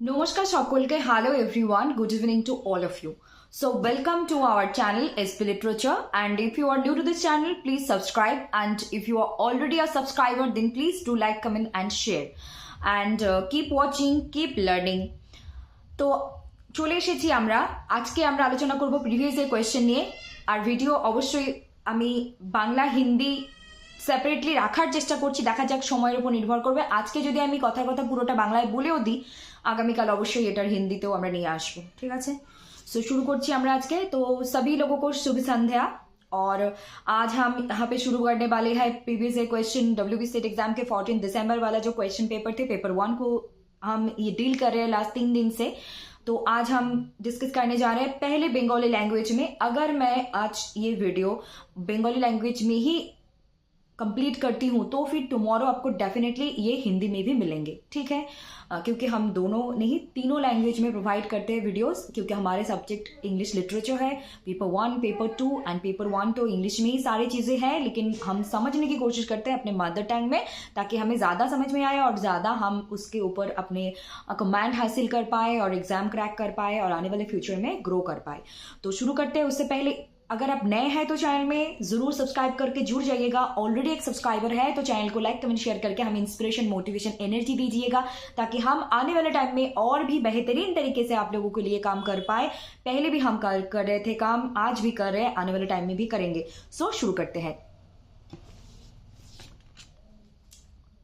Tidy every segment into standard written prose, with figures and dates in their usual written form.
নমস্কার সকলকে, hello everyone, good evening to all of you. So welcome to our channel SP Literature, and if you are new to this channel please subscribe, and if you are already a subscriber then please do like, comment and share, and keep watching, keep learning. তো চলে এসেছি আজকে আমরা আলোচনা করব previous এর question নিয়ে। আর video অবশ্যই আমি বাংলা হিন্দি সেপারেটলি রাখার চেষ্টা করছি, দেখা যাক সময়ের উপর নির্ভর করবে। আজকে যদি আমি কথার কথা পুরোটা বাংলায় বলেও দিই, আগামীকাল অবশ্যই এটার হিন্দিতেও আমরা নিয়ে আসবো, ঠিক আছে? सो शुरू करছি আমরা আজকে। तो सभी लोगों को शुभ संध्या। और आज हम यहाँ पे शुरू करने वाले हैं previous year question WB state exam के 14 दिसंबर वाला जो क्वेश्चन पेपर थे, पेपर 1 को हम ये डील कर रहे हैं लास्ट 3 दिन से। तो आज हम डिस्कस करने जा रहे हैं पहले बंगाली लैंग्वेज में। अगर मैं आज ये वीडियो बंगाली लैंग्वेज में ही कंप्लीट करती हूँ तो फिर टुमारो आपको डेफिनेटली ये हिंदी में भी मिलेंगे, ठीक है? क्योंकि हम दोनों नहीं, तीनों लैंग्वेज में प्रोवाइड करते हैं वीडियोस, क्योंकि हमारे सब्जेक्ट इंग्लिश लिटरेचर है। पेपर 1, पेपर 2 एंड पेपर 1 तो इंग्लिश में ही सारी चीज़ें हैं, लेकिन हम समझने की कोशिश करते हैं अपने मदर टंग में, ताकि हमें ज़्यादा समझ में आए और ज़्यादा हम उसके ऊपर अपने कमांड हासिल कर पाए और एग्ज़ाम क्रैक कर पाए और आने वाले फ्यूचर में ग्रो कर पाए। तो शुरू करते हैं। उससे पहले अगर आप नए हैं तो चैनल में जरूर सब्सक्राइब करके जुड़ जाइएगा। ऑलरेडी एक सब्सक्राइबर है तो चैनल को लाइक, कमेंट, शेयर करके हमें इंस्पिरेशन, मोटिवेशन, एनर्जी दीजिएगा, ताकि हम आने वाले टाइम में और भी बेहतरीन तरीके से आप लोगों के लिए काम कर पाए। पहले भी हम कर रहे थे काम, आज भी कर रहे हैं, आने वाले टाइम में भी करेंगे। सो शुरू करते हैं।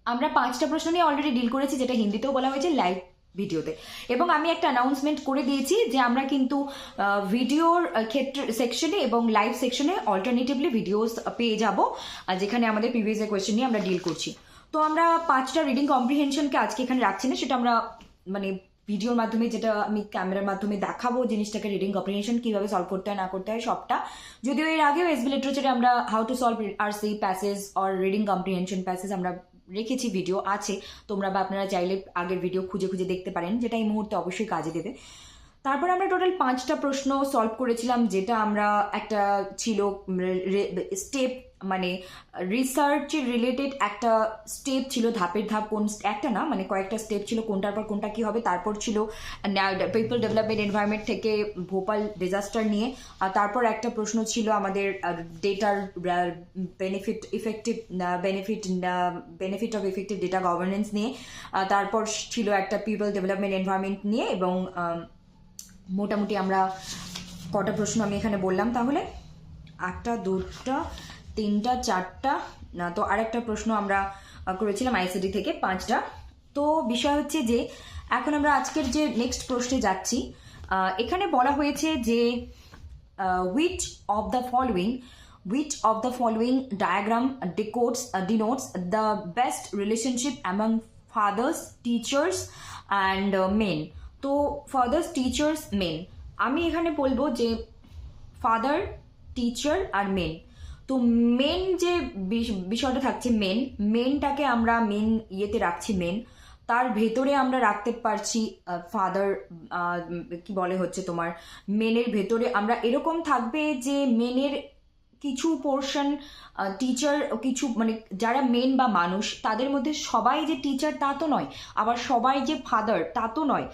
আমরা 5টা প্রশ্ন নিয়ে অলরেডি ডিল করেছি, যেটা হিন্দিতেও বলা হয়েছে লাইভ ভিডিওতে, এবং আমি একটা অ্যানাউন্সমেন্ট করে দিয়েছি যে আমরা কিন্তু ভিডিওর ক্ষেত্রে সেকশনে এবং লাইভ সেকশনে অল্টারনেটিভলি ভিডিওস পেয়ে যাব, যেখানে আমাদের প্রিভিয়াস কোয়েশ্চেন নিয়ে আমরা ডিল করছি। তো আমরা 5টা রিডিং কম্প্রিহেনশনকে আজকে এখানে রাখছি না, সেটা আমরা মানে ভিডিওর মাধ্যমে, যেটা আমি ক্যামেরার মাধ্যমে দেখাবো জিনিসটাকে, রিডিং কম্প্রিহেনশন কীভাবে সলভ করতে হয় না করতে হয় সবটা। যদিও এর আগেও এসবি লিটারেচারে আমরা how to solve RC passage or reading comprehension passage আমরা রেখেছি, ভিডিও আছে, তোমরা বা আপনারা চাইলে আগের ভিডিও খুঁজে খুঁজে দেখতে পারেন, যেটা এই মুহূর্তে অবশ্যই কাজে দেবে। তারপর আমরা টোটাল 5টা প্রশ্ন সলভ করেছিলাম, যেটা আমরা একটা ছিল স্টেপ, মানে রিসার্চের রিলেটেড একটা স্টেপ ছিল, ধাপের ধাপ, কোন একটা না মানে কয়েকটা স্টেপ ছিল, কোনটার পর কোনটা কী হবে। তারপর ছিল পিপল ডেভেলপমেন্ট এনভায়রনমেন্ট থেকে ভোপাল ডিজাস্টার নিয়ে। আর তারপর একটা প্রশ্ন ছিল আমাদের ডেটার benefit of effective data governance নিয়ে। তারপর ছিল একটা পিপল ডেভেলপমেন্ট এনভায়রনমেন্ট নিয়ে। এবং মোটামুটি আমরা কটা প্রশ্ন আমি এখানে বললাম তাহলে, 1টা 2টা 3টা 4টা না, তো আরেকটা প্রশ্ন আমরা করেছিলাম আইসিডি থেকে 5টা। তো বিষয় হচ্ছে যে এখন আমরা আজকের যে নেক্সট প্রশ্নে যাচ্ছি। এখানে বলা হয়েছে যে which of the following diagram denotes the best relationship among fathers, teachers and men. তো ফাদার্স, টিচার্স, মেন, আমি এখানে বলবো যে ফাদার, টিচার আর মেন। তো মেন যে বিষয়টা থাকছে, মেনটাকে আমরা মেন ইয়েতে রাখছি, মেন, তার ভেতরে আমরা রাখতে পারছি ফাদার, কি বলে হচ্ছে তোমার, মেনের ভেতরে আমরা এরকম থাকবে যে মেনের কিছু পোর্শন টিচার, কিছু মানে যারা মেন বা মানুষ তাদের মধ্যে সবাই যে টিচার তা তো নয়, আবার সবাই যে ফাদার তা তো নয়,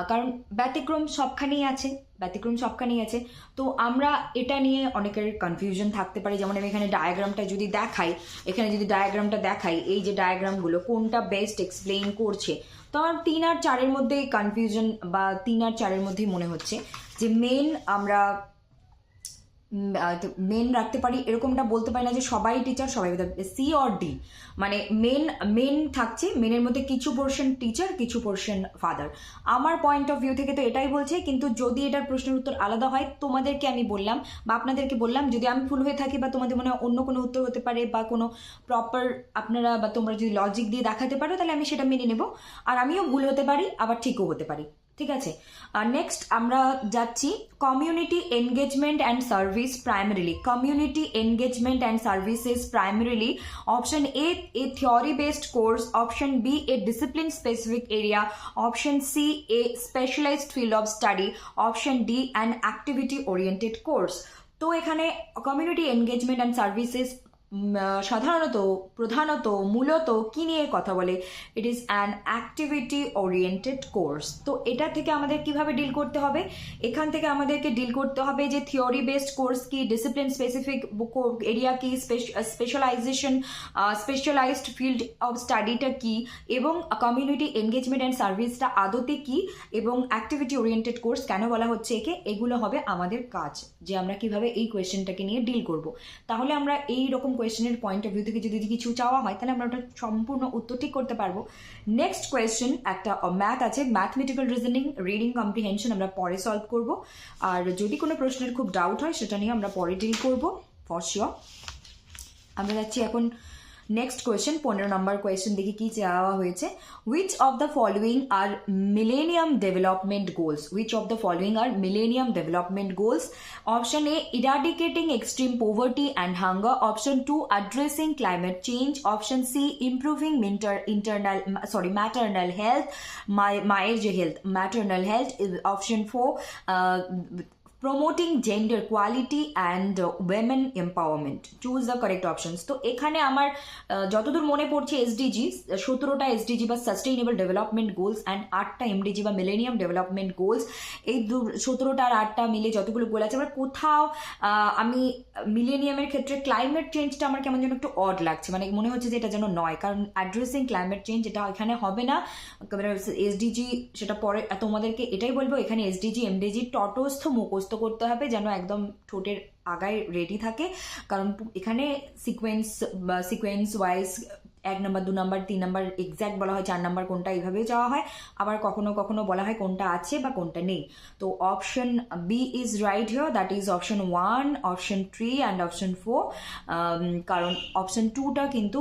কারণ ব্যতিক্রম সবখানেই আছে। তো আমরা এটা নিয়ে অনেকের কনফিউশন থাকতে পারে। যেমন আমি এখানে ডায়াগ্রামটা যদি দেখাই, এই যে ডায়াগ্রামগুলো কোনটা বেস্ট এক্সপ্লেইন করছে, তো আমার 3 আর 4-এর মধ্যে কনফিউশন, বা 3 আর 4-এর মধ্যেই মনে হচ্ছে যে মেন আমরা মেন রাখতে পারি। এরকমটা বলতে পারি না যে সবাই টিচার, সবাই সি অর ডি, মানে মেন থাকছে, মেনের মধ্যে কিছু পোর্শন টিচার, কিছু পোর্শন ফাদার। আমার পয়েন্ট অফ ভিউ থেকে তো এটাই বলছে, কিন্তু যদি এটার প্রশ্নের উত্তর আলাদা হয় তোমাদেরকে আমি বললাম বা আপনাদেরকে বললাম, যদি আমি ভুল হয়ে থাকি বা তোমাদের মনে হয় অন্য কোনো উত্তর হতে পারে বা কোনো প্রপার আপনারা বা তোমরা যদি লজিক দিয়ে দেখাতে পারো, তাহলে আমি সেটা মেনে নেব। আর আমিও ভুল হতে পারি, আবার ঠিকও হতে পারি, ঠিক আছে? আর নেক্সট আমরা যাচ্ছি community engagement and service primarily. Option A theory based course, option B a discipline specific area, option C a specialised field of study, option D an activity oriented course. তো এখানে কমিউনিটি এনগেজমেন্ট অ্যান্ড সার্ভিসেস সাধারণত প্রধানত মূলত কি নিয়ে কথা বলে? It is an activity oriented course. তো এটা থেকে আমাদের কিভাবে ডিল করতে হবে? এখান থেকে আমাদেরকে ডিল করতে হবে যে থিওরি বেসড কোর্স কি, ডিসিপ্লিন স্পেসিফিক এরিয়া কি, স্পেশালাইজেশন স্পেশালাইজড ফিল্ড অফ স্টাডিটা কি, এবং কমিউনিটি এনগেজমেন্ট অ্যান্ড সার্ভিসটা আদতে কি, এবং অ্যাক্টিভিটি ওরিয়েন্টেড কোর্স কেন বলা হচ্ছে একে, এগুলো হবে আমাদের কাজ, যে আমরা কিভাবে এই কোয়েশ্চেনটাকে নিয়ে ডিল করব। তাহলে আমরা এই রকম কোয়েশ্চেনের পয়েন্ট অফ ভিউ থেকে যদি কিছু চাওয়া হয় তাহলে আমরা ওটা সম্পূর্ণ উত্তর ঠিক করতে পারবো। নেক্সট কোয়েশ্চেন একটা ম্যাথ আছে, ম্যাথমেটিক্যাল রিজনিং, রিডিং কম্প্রিহেনশন আমরা পরে সলভ করব। আর যদি কোনো প্রশ্নের খুব ডাউট হয় সেটা নিয়ে আমরা পরে ডিল করব ফর শিওর। আমরা যাচ্ছি এখন নেক্সট কোয়েশ্চেন, 15 নম্বর কোয়েশ্চেন দেখি কি চাওয়া হয়েছে। Which of the following are millennium development goals? Which of the following are millennium development goals? Option A, eradicating extreme poverty and hunger. Option 2, addressing climate change. Option C, improving maternal health, মায়ের যে health, maternal health. Option 4, promoting gender quality and women empowerment. Choose the correct options. তো এখানে আমার যতদূর মনে পড়ছে SDG, 17টা SDG বা সাস্টেইনেবল ডেভেলপমেন্ট গোলস অ্যান্ড 8টা এমডিজি বা মিলেনিয়াম ডেভেলপমেন্ট গোলস, এই 17টা আর 8টা মিলে যতগুলো গোল আছে, আমার কোথাও আমি মিলেনিয়ামের ক্ষেত্রে ক্লাইমেট চেঞ্জটা আমার কেমন যেন একটু অড লাগছে, মানে মনে হচ্ছে যে এটা যেন নয়, কারণ অ্যাড্রেসিং ক্লাইমেট চেঞ্জ এটা এখানে হবে না। এসডিজি সেটা পরে তোমাদেরকে এটাই বলবো, এখানে এসডিজি এমডিজি তটস্থ মুখস্থ করতে হবে যেন একদম ঠোঁটের আগায় রেডি থাকে, কারণ এখানে সিকোয়েন্স ওয়াইজ 1 নম্বর 2 নম্বর 3 নম্বর এক্স্যাক্ট বলা হয়, 4 নম্বর কোনটা এইভাবেও যাওয়া হয়, আবার কখনো কখনো বলা হয় কোনটা আছে বা কোনটা নেই। তো option B is right here, that is option 1, option 3 and option 4, কারণ অপশন 2টা কিন্তু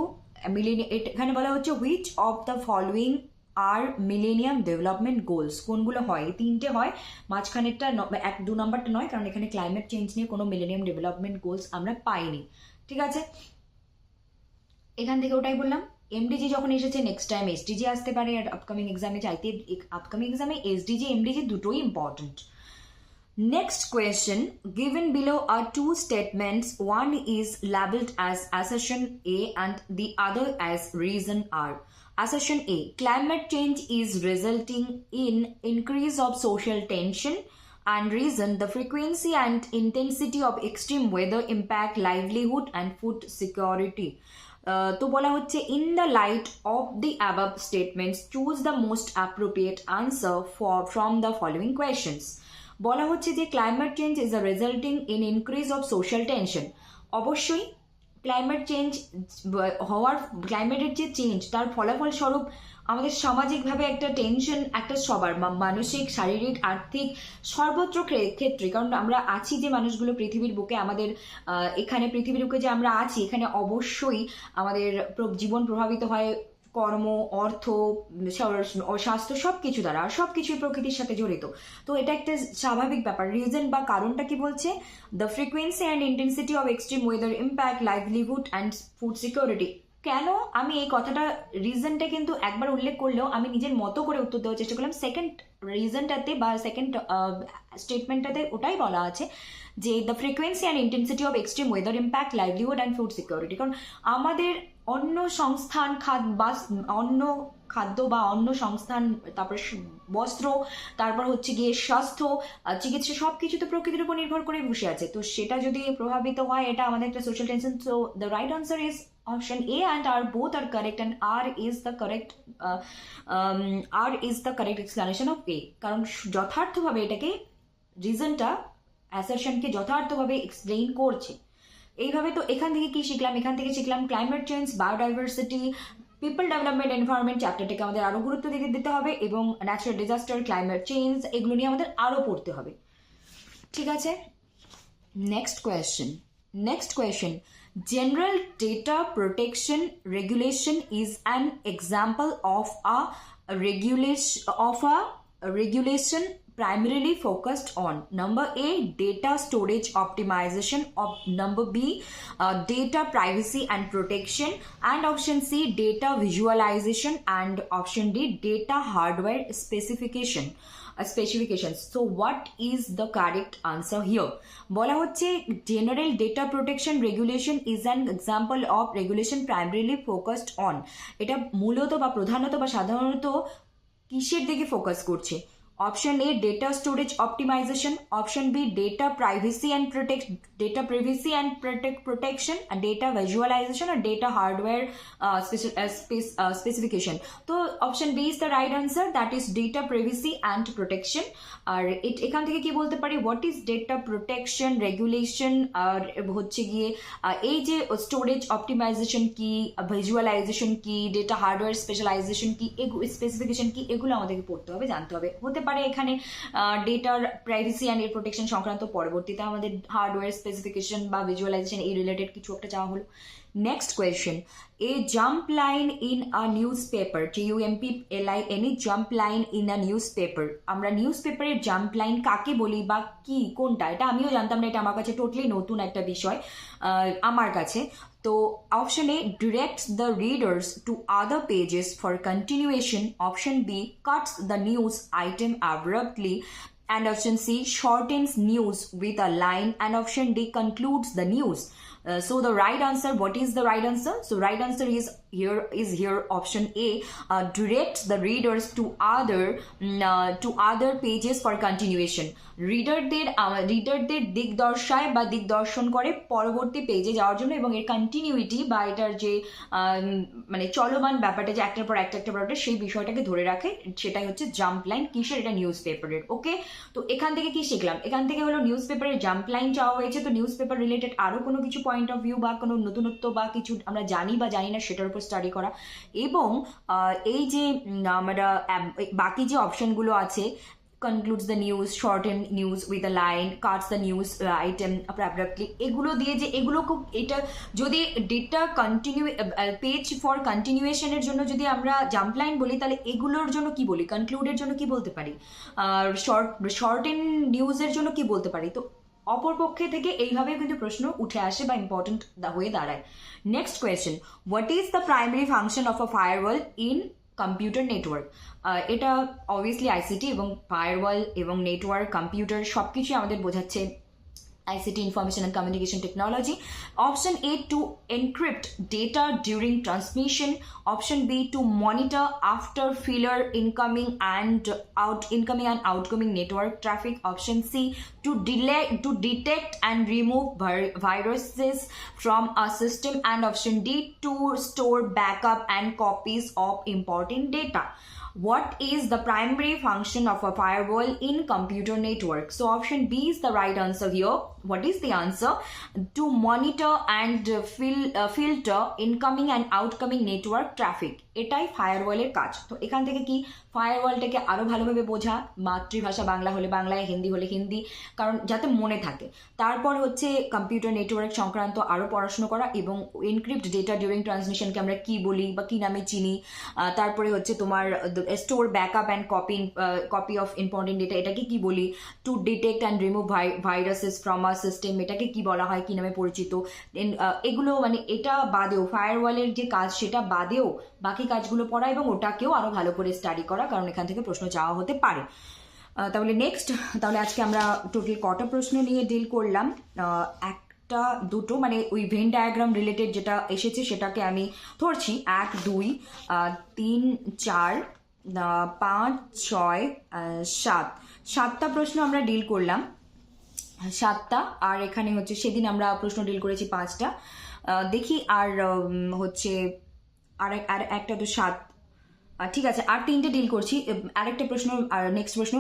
এখানে বলা হচ্ছে which of the following are millennium development goals, কোনগুলো হয়, 3টে হয়, মাঝখানেরটা 1-2 নম্বরটা নয়, কারণ এখানে ক্লাইমেট চেঞ্জ নিয়ে কোনো মিলেনিয়াম ডেভেলপমেন্ট গোলস আমরা পাইনি। ঠিক আছে, এখান থেকে ওটাই বললাম। এমডিজি যখন এসেছে, নেক্সট টাইম এসডিজি আসতে পারে, আর আপকামিং এক্সামে চাইতে আপকামিং এক্সামে এসডিজি এমডিজি দুটোই important. Next question, given below are two statements, one is labeled as assertion A and the other as reason R. Assertion A, climate change is resulting in increase of social tension, and reason, the frequency and intensity of extreme weather impact livelihood and food security. তো বলা হচ্ছে, in the light of the above statements, choose the most appropriate answer from the following questions. বলা হচ্ছে যে climate change is a resulting in increase of social tension. অবশ্যই climate change হওয়ার, ক্লাইমেটের যে change তার ফলাফল স্বরূপ আমাদের সামাজিকভাবে একটা টেনশন, একটা সবার মানসিক, শারীরিক, আর্থিক সর্বত্র ক্ষেত্রে, কারণ আমরা আছি যে মানুষগুলো পৃথিবীর বুকে, আমাদের এখানে পৃথিবীর বুকে যে আমরা আছি, এখানে অবশ্যই আমাদের জীবন প্রভাবিত হয় কর্ম, অর্থ, স্বাস্থ্য সব কিছু দ্বারা, আর সব কিছুই প্রকৃতির সাথে জড়িত। তো এটা একটা স্বাভাবিক ব্যাপার। রিজন বা কারণটা কি বলছে? The frequency and intensity of extreme weather impact livelihood and food security. কেন আমি এই কথাটা, রিজনটা কিন্তু একবার উল্লেখ করলেও আমি নিজের মতো করে উত্তর দেওয়ার চেষ্টা করলাম। সেকেন্ড রিজনটাতে বা সেকেন্ড স্টেটমেন্টটাতে ওটাই বলা আছে যে the frequency and intensity of extreme weather impact livelihood and food security. কারণ আমাদের অন্য সংস্থান, অন্য খাদ্য বা অন্য সংস্থান, তারপর বস্ত্র, তারপর হচ্ছে গিয়ে স্বাস্থ্য, চিকিৎসা, সব কিছু তো প্রকৃতির উপর নির্ভর করে বসে আছে। তো সেটা যদি প্রভাবিত হয়, এটা আমাদের একটা social tension. So the right answer is option A and R, both are correct, and R is the correct explanation of A. কারণ যথার্থভাবে এটাকে, রিজনটা অ্যাসারশনকে যথার্থভাবে এক্সপ্লেইন করছে। এইভাবে তো এখান থেকে কি শিখলাম? এখান থেকে শিখলাম climate change, biodiversity, people development, environment চ্যাপ্টারটাকে আমাদের আরো গুরুত্ব দিতে হবে, এবং ন্যাচারাল ডিজাস্টার, ক্লাইমেট চেঞ্জ, এগুলো নিয়ে আমাদের আরো পড়তে হবে। ঠিক আছে, next question, General Data Protection Regulation is an example of a regulation primarily focused on? Number A, data storage optimization. Number B, data privacy and protection. And option C, data visualization. And option D, data hardware specifications. So what is the correct answer here? বলা হচ্ছে general data protection regulation is an example of regulation primarily focused on. এটা মূলত বা প্রধানত বা সাধারণত কিসের দিকে ফোকাস করছে? Option A data storage optimization, option B data privacy and protection, data visualization আর ডেটা হার্ডওয়্যার স্পেসিফিকেশন। তো option B is the right answer, that is data privacy and protection. আর এখান থেকে কি বলতে পারি, what is data protection regulation, আর হচ্ছে গিয়ে এই যে স্টোরেজ অপটিমাইজেশন কি, ভিজুয়ালাইজেশন কি, ডেটা হার্ডওয়্যার স্পেসিফিকেশন কি, এগুলো আমাদেরকে পড়তে হবে, জানতে হবে। হতে পারে এখানে ডেটার প্রাইভেসি অ্যান্ড এর প্রোটেকশন সংক্রান্ত পরবর্তীতে আমাদের হার্ডওয়্যার স্পেসিফিকেশন বা ভিজুয়ালাইজেশন এই রিলেটেড কিছু একটা চাওয়া হলো। Next question, A jump line in a news paper, JUMPLINE, jump line in a news paper. আমরা নিউজ পেপারের জাম্প লাইন কাকে বলি বা কি, কোনটা, এটা আমিও জানতাম না, এটা আমার কাছে টোটালি নতুন একটা বিষয় আমার কাছে। তো option A directs the readers to other pages for continuation, option B cuts the news item abruptly, and option C shortens news with a line, and option D concludes the news. So the right answer, what is the right answer? So right answer is here option A, directs the readers to other pages for continuation. রিডারদের দিক দর্শায় বা দিক দর্শন করে পরবর্তী পেজে যাওয়ার জন্য, এবং এর কন্টিনিউইটি বা এটার যে মানে চলমান ব্যাপারটা, যে একটার পর একটা সেই বিষয়টাকে ধরে রাখে, সেটাই হচ্ছে জাম্প লাইন। কিসের? এটা নিউজ পেপারের। ওকে, তো এখান থেকে কি শিখলাম? এখান থেকে হলো নিউজ পেপারের জাম্প লাইন চাওয়া হয়েছে। তো নিউজ পেপার রিলেটেড আরও কোনো কিছু পয়েন্ট অফ ভিউ বা কোনো নতুনত্ব বা কিছু আমরা জানি বা জানি না সেটার উপর স্টাডি করা, এবং এই যে আমরা বাকি যে অপশনগুলো আছে, concludes the news, shorten news with a line, cuts the news item abruptly, এগুলো দিয়ে যে এগুলো খুব, এটা যদি ডেটা পেজ ফর কন্টিনিউয়েশনের জন্য যদি আমরা জাম্প লাইন বলি, তাহলে এগুলোর জন্য কি বলি? কনক্লুডের জন্য কি বলতে পারি? আর শর্টেন নিউজের জন্য কি বলতে পারি? তো অপরপক্ষে থেকে এইভাবে কিন্তু প্রশ্ন উঠে আসে বা ইম্পর্টেন্ট হয়ে দাঁড়ায়। Next question, what is the primary function of a firewall in computer network? এটা অবভিয়াসলি আইসিটি এবং ফায়ারওয়াল এবং নেটওয়ার্ক, কম্পিউটার সব কিছুই আমাদের বোঝাচ্ছে ICT, Information and Communication Technology. Option A, to encrypt data during transmission. Option B, to monitor after failure incoming and outgoing network traffic. Option C, to detect and remove viruses from a system. And option D, to store backup and copies of important data. What is the primary function of a firewall in computer network? So option B is the right answer here. What is the answer? To monitor and filter incoming and outgoing network traffic. এটাই ফায়ারওয়ালের কাজ। তো এখান থেকে কি ফায়ারওয়ালটাকে আরো ভালোভাবে বোঝা, মাতৃভাষা বাংলা হলে বাংলায়, হিন্দি হলে হিন্দি, কারণ যাতে মনে থাকে। তারপর হচ্ছে কম্পিউটার নেটওয়ার্ক সংক্রান্ত আরো পড়াশোনা করা, এবং এনক্রিপ্ট ডেটা ডিউরিং ট্রান্সমিশনকে আমরা কি বলি বা কি নামে চিনি। তারপরে হচ্ছে তোমার store backup and copy of important data, এটাকে কি বলি? To detect and remove viruses from a system, এটাকে কি বলা হয়, কি নামে পরিচিত। এগুলো মানে এটা বাদেও, ফায়ারওয়ালের যে কাজ সেটা বাদেও বাকি কাজগুলো পড়া এবং ওটাকেও আরো ভালো করে স্টাডি করা, কারণ এখান থেকে প্রশ্ন চাওয়া হতে পারে। তাহলে আজকে আমরা টোটাল কটা প্রশ্ন নিয়ে ডিল করলাম? একটা, দুটো, মানে ওই ভেন ডায়াগ্রাম রিলেটেড যেটা এসেছে সেটাকে আমি ধরছি 1, 2, 3, 4, 5, 6, 7, 7টা প্রশ্ন আমরা ডিল করলাম, 7টা। আর এখানে হচ্ছে সেদিন আমরা প্রশ্ন ডিল করেছি 5টা। দেখি আর হচ্ছে আর একটা তো 7, ঠিক আছে, আর 3টে ডিল করছি। আরেকটা প্রশ্ন, আর নেক্সট প্রশ্ন,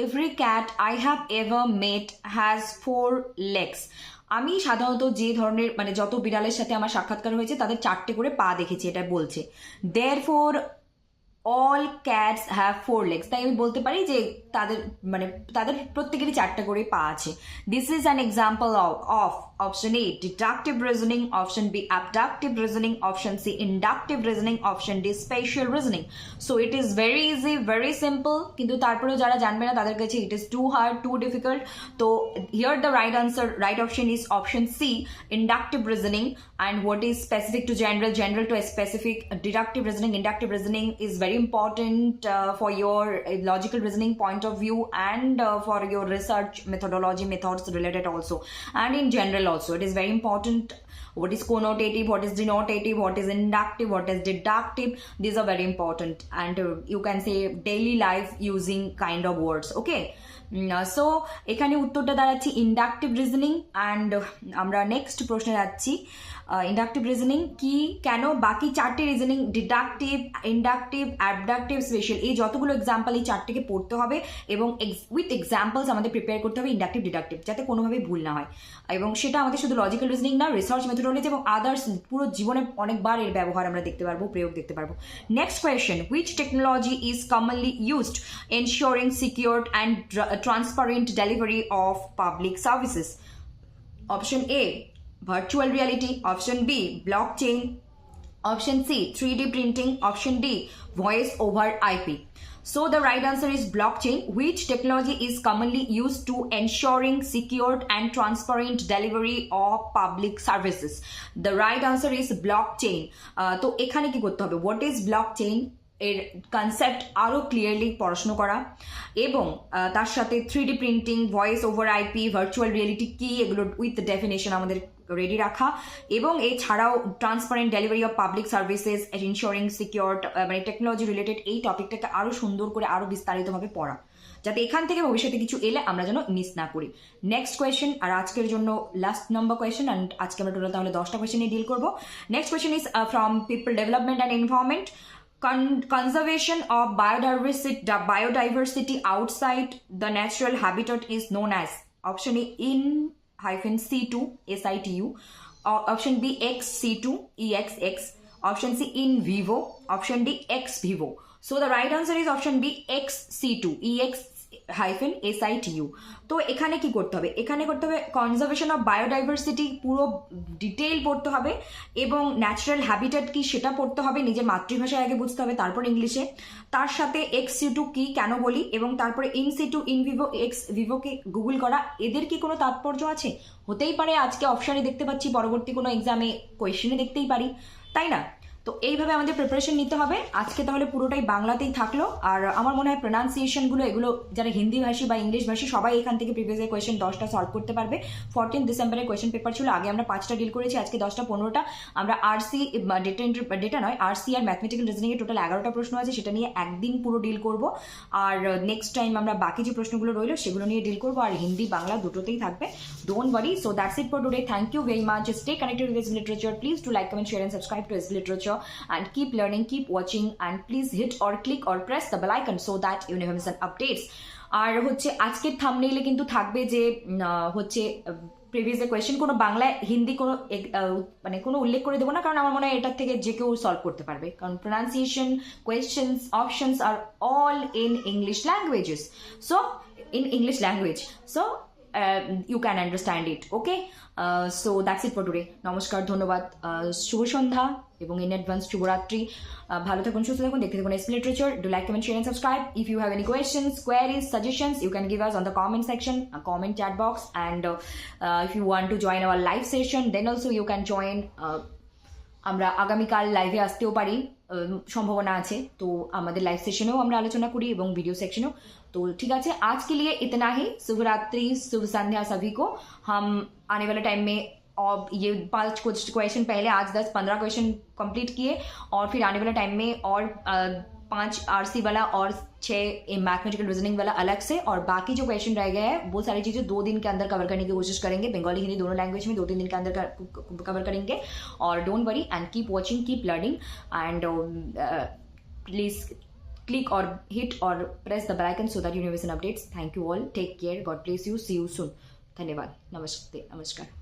every cat I have ever mate has 4 legs. আমি সাধারণত যে ধরনের মানে যত বিড়ালের সাথে আমার সাক্ষাৎকার হয়েছে তাদের 4টে করে পা দেখেছি, এটা বলছে। Therefore all cats have 4 legs, তাই আমি বলতে পারি যে তাদের প্রত্যেকেরই 4টা করে পা আছে। This is an example of option A deductive reasoning, option B abductive reasoning, option C inductive reasoning, option D special reasoning. So it is very easy, very simple, কিন্তু তারপরেও যারা জানবে না তাদের কাছে it is too hard, too difficult. তো here the right answer, right option is option C inductive reasoning. And what is specific to general, general to a specific, deductive reasoning, inductive reasoning is very important for your logical reasoning point of view, and for your research methodology, methods related also, and in general also it is very important. What is connotative, what is denotative, what is inductive, what is deductive, these are very important, and you can say daily life using kind of words, okay? So এখানে উত্তরটা দাঁড়াচ্ছে inductive reasoning. And আমরা next প্রশ্নে যাচ্ছি। Inductive reasoning কি, কেন, বাকি 4টে reasoning deductive, inductive, অ্যাবডাকটিভ, special, এই যতগুলো এক্সাম্পল এই 4টেকে পড়তে হবে এবং উইথ এক্সাম্পলস আমাদের প্রিপেয়ার করতে হবে ইন্ডাকটিভ ডিডাকটিভ, যাতে কোনোভাবে ভুল না হয়। এবং সেটা আমাদের শুধু লজিক্যাল রিজনিং না, রিসার্চ মেথোডোলজি এবং আদার্স পুরো জীবনে অনেকবার এর ব্যবহার আমরা দেখতে পারবো, প্রয়োগ দেখতে পারবো। Next question, which technology is commonly used ensuring secured and transparent delivery of public services? Option A, virtual reality. Option B, blockchain. Option C, 3D printing. Option D, voice over IP. So the right answer is blockchain. Which technology is commonly used to ensuring secured and transparent delivery of public services? The right answer is blockchain. তো এখানে কি করতে হবে, what is blockchain এর concept আরও clearly পড়াশুনো করা, এবং তার সাথে 3D printing, voice over IP, virtual reality কি, এগুলোর উইথ ডেফিনেশন আমাদের রেডি রাখা, এবং এছাড়াও transparent delivery of public services, ensuring secure, মানে টেকনোলজি রিলেটেড এই টপিকটাকে আরও সুন্দর করে আরও বিস্তারিতভাবে পড়া, যাতে এখান থেকে ভবিষ্যতে কিছু এলে আমরা যেন মিস না করি। নেক্সট কোয়েশ্চেন, আর আজকের জন্য লাস্ট নাম্বার কোয়েশ্চেন, অ্যান্ড আজকে আমরা টোটাল তাহলে 10টা কোয়েশ্চেন নিয়ে ডিল করবো। Next question is from people development and environment. Conservation of biodiversity outside the natural habitat is known as? Option A, in-situ, SITU. Option B, ex-situ, EXX. Option C, in vivo. Option D, ex vivo. So the right answer is option B, ex-situ, EX-SITU. তো এখানে কি করতে হবে, এখানে করতে হবে conservation of biodiversity পুরো detail পড়তে হবে, এবং ন্যাচারাল হ্যাবিটেট কি সেটা পড়তে হবে, নিজের মাতৃভাষায় আগে বুঝতে হবে, তারপর ইংলিশে। তার সাথে এক্স সিটু কি কেন বলি, এবং তারপরে in situ, in vivo, ex ভিভোকে গুগল করা, এদের কি কোনো তাৎপর্য আছে? হতেই পারে আজকে অপশানে দেখতে পাচ্ছি, পরবর্তী কোনো এক্সামে কোয়েশ্চেনে দেখতেই পারি, তাই না? তো এইভাবে আমাদের প্রিপারেশন নিতে হবে। আজকে তাহলে পুরোটাই বাংলাতেই থাকলো, আর আমার মনে হয় প্রোনাউন্সিয়েশনগুলো এগুলো যারা হিন্দি ভাষী বা ইংলিশ ভাষী সবাই এখান থেকে প্রিভিয়াস কোয়েশ্চেন 10টা সলভ করতে পারবে। 14 ডিসেম্বরের কোয়েশ্চেন পেপার ছিল, আগে আমরা 5টা ডিল করেছি, আজকে 10টা 15টা। আমরা আরসি ডেটা নয়, আরসি আর ম্যাথমেটিক্যাল রিজনিংয়ে টোটাল 11টা প্রশ্ন আছে, সেটা নিয়ে একদিন পুরো ডিল করব, আর নেক্সট টাইম আমরা বাকি যে প্রশ্নগুলো রইলো সেগুলো নিয়ে ডিল করবো, আর হিন্দি বাংলা দুটোতেই থাকবে, don't worry. So that's it for today, thank you very much, stay connected with SB literature, please to like, comment, share and subscribe to SB Literature, and keep learning, keep watching, and please hit or click or press the bell icon so that you never miss an updates. আর হচ্ছে আজকের থাম্বনেইলে কিন্তু থাকবে যে হচ্ছে previous question, কোনো বাংলা হিন্দি কোনো মানে কোনো উল্লেখ করে দেবো না, কারণ আমার মনে হয় এটার থেকে যে কেউ সলভ করতে পারবে, কারণ pronunciation, questions, options are all in English languages, so in English language, so you can understand it, okay? So that's it for today. নমস্কার, ধন্যবাদ, শুভ সন্ধ্যা এবং ইন অ্যাডভান্স শুভরাত্রি। ভালো থাকুন, সুস্থ থাকুন, দেখতে থাকুন SP literature. Do like, comment, share and subscribe. If you have any questions, queries, suggestions, you can give us on the comment section, comment chat box, and if you want to join our live session, then also you can join. আমরা আগামীকাল লাইভে আসতেও পারি, সম্ভাবনা আছে, তো আমাদের live সেশনেও আমরা আলোচনা করি এবং ভিডিও সেকশনেও। तो ठीक है, आज के लिए इतना ही। शुभ रात्रि, शुभ संध्या सभी को। हम आने वाले टाइम में और ये 5 कुछ क्वेश्चन पहले आज 10-15 क्वेश्चन कंप्लीट किए, और फिर आने वाले टाइम में और 5 आरसी वाला और 6 मैथमेटिकल रीजनिंग वाला अलग से, और बाकी जो क्वेश्चन रह गए हैं वो सारी चीज़ें 2 दिन के अंदर कवर करने की कोशिश करेंगे, बंगाली हिंदी दोनों लैंग्वेज में 2-3 दिन के अंदर कवर करेंगे। और don't worry and keep watching, keep learning, and please click or hit or press the bell icon so that you never miss an updates. Thank you all, take care, God bless you, see you soon. धन्यवाद, नमस्ते, नमस्कार।